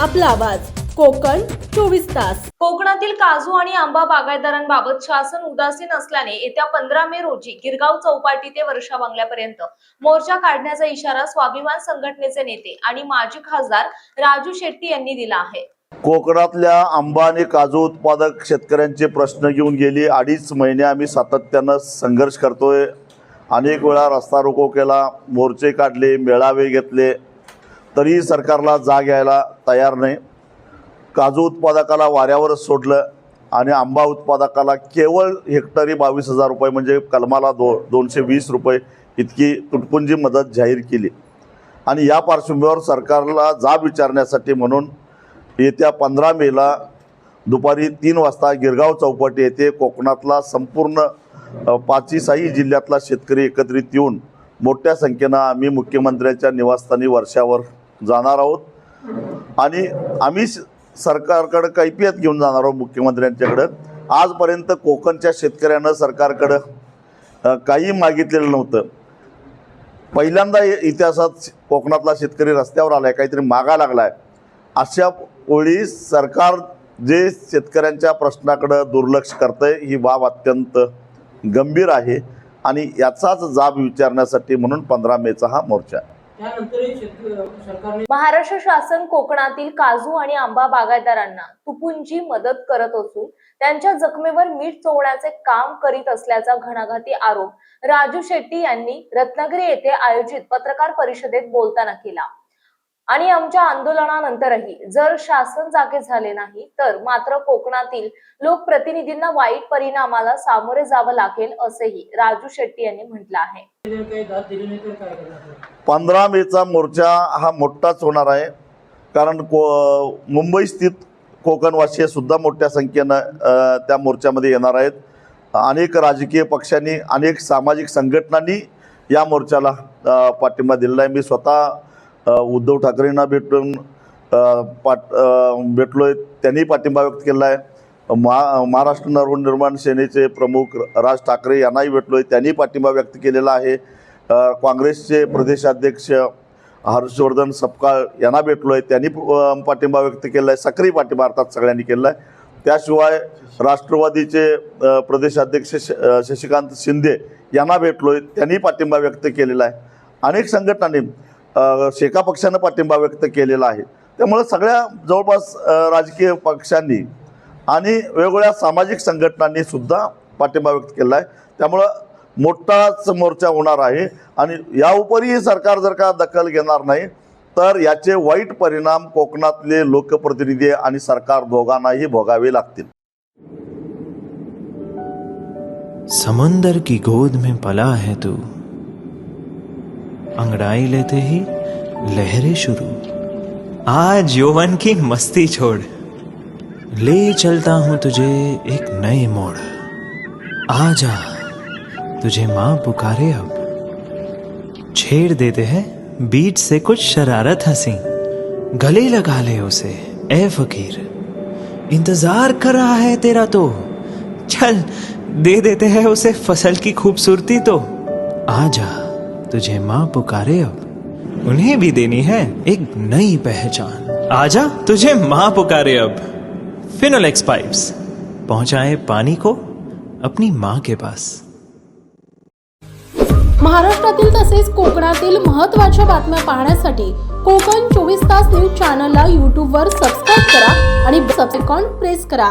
आपला आवाज कोकण 24 तास। कोकणातील काजू आणि आंबा बागायतदारांबाबत शासन उदासीन असल्याने येत्या 15 मे रोजी गिरगाव चौपाटी ते वर्षा बंगल्यापर्यंत मोर्चा काढण्याचा इशारा स्वाभिमान संघटनेचे नेते आणि माजी खासदार राजू शेट्टी यांनी दिला आहे। कोकणातल्या आंबा आणि काजू उत्पादक शेतकऱ्यांचे प्रश्न घेऊन गेली 2.5 महिने आम्ही सातत्यानं संघर्ष करतोय। अनेक वेळा रस्ता रोको केला, मोर्चे काढले, मेळावे घेतले, तरी सरकारला जाग यायला तयार नाही। काजू उत्पादकाला वाऱ्यावरच सोडलं आणि आंबा उत्पादकाला केवळ हेक्टरी 22,000 रुपये म्हणजे कलमाला 220 रुपये इतकी तुटपुंजी मदत जाहीर केली। आणि या पार्श्वभूमीवर सरकारला जाब विचारण्यासाठी म्हणून येत्या 15 मेला दुपारी 3 वाजता गिरगाव चौपाटी येथे कोकणातला संपूर्ण 5ही जिल्ह्यातला शेतकरी एकत्रित येऊन मोठ्या संख्येनं आम्ही मुख्यमंत्र्यांच्या निवासस्थानी वर्षावर जाणार आहोत आणि आम्ही सरकारकडे कैफियत घेऊन जाणार आहोत मुख्यमंत्र्यांच्याकडे। आजपर्यंत कोकणच्या शेतकऱ्यांना सरकारकडे काही मागितलेलं नव्हतं। पहिल्यांदा इतिहासात कोकणातला शेतकरी रस्त्यावर आलाय, काहीतरी मागा लागलाय। अशा वेळी सरकार जे शेतकऱ्यांच्या प्रश्नाकडे दुर्लक्ष करतंय ही बाब अत्यंत गंभीर आहे आणि याचाच जाब विचारण्यासाठी म्हणून 15 मेचा हा मोर्चा आहे। महाराष्ट्र शासन कोकणातील काजू आणि आंबा बागायतदारांना तुपुंजी मदत करत असून त्यांच्या जखमेवर मीठ चोळण्याचे काम करीत असल्याचा घणाघाती आरोप राजू शेट्टी यांनी रत्नागिरी येथे आयोजित पत्रकार परिषदेत बोलताना केला। आणि आमच्या आंदोलनानंतरही जर शासन जागे झाले नाही तर मात्र कोकणातील लोकप्रतिनिधींना वाईट परिणामाला सामोरे जावं लागेल असेही राजू शेट्टी यांनी म्हटलं आहे। 15 मेचा मोर्चा हा मोठाच होणार आहे, कारण मुंबई स्थित कोकणवासी सुद्धा मोठ्या संख्येनं त्या मोर्चामध्ये येणार आहेत। अनेक राजकीय पक्षांनी, अनेक सामाजिक संघटनांनी या मोर्चाला पाठिंबा दिलेला आहे। मी स्वतः उद्धव ठाकरेंना भेटलोय, त्यांनी पाठिंबा व्यक्त केला आहे। महाराष्ट्र नवनिर्माण सेनेचे प्रमुख राज ठाकरे यांनाही भेटलोय, त्यांनी पाठिंबा व्यक्त केलेला आहे। काँग्रेसचे प्रदेशाध्यक्ष हर्षवर्धन सपकाळ यांना भेटलोय, त्यांनी पाठिंबा व्यक्त केला आहे। सक्रिय पाठिंबा अर्थात सगळ्यांनी केला आहे। त्याशिवाय राष्ट्रवादीचे प्रदेशाध्यक्ष शशिकांत शिंदे यांना भेटलोय, त्यांनी पाठिंबा व्यक्त केलेला आहे। अनेक संघटनांनी शेका पक्षानं पाठिंबा व्यक्त केलेला आहे। त्यामुळे सगळ्या जवळपास राजकीय पक्षांनी आणि वेगवेगळ्या सामाजिक संघटनांनी सुद्धा पाठिंबा व्यक्त केला आहे। त्यामुळं मोठाच मोर्चा होणार आहे आणि या उपरी सरकार जर का दखल घेणार नाही तर याचे वाईट परिणाम कोकणातले लोकप्रतिनिधी आणि सरकार दोघांनाही भोगावे लागतील। समंदर की गोद में पला है तू, अंगड़ाई लेते ही लहरें शुरू। आज यौवन की मस्ती छोड़, ले चलता हूं तुझे एक नए मोड़। आजा तुझे माँ पुकारे अब, छेड़ देते हैं बीच से कुछ शरारत हंसी। गले लगा ले उसे ए फकीर, इंतजार कर रहा है तेरा तो। चल दे देते हैं उसे फसल की खूबसूरती तो। आजा तुझे माँ पुकारे अब, उन्हें भी देनी है एक नई पहचान। आजा तुझे माँ पुकारे अब। फिनोलेक्स पाइप्स पहुंचाए पानी को अपनी माँ के पास। महाराष्ट्रातील तसेच कोकणातील महत्त्वाच्या बातम्या पाहण्यासाठी कोकण 24 तास न्यूज चॅनलला YouTube वर सबस्क्राइब करा आणि बेल आयकॉन प्रेस करा।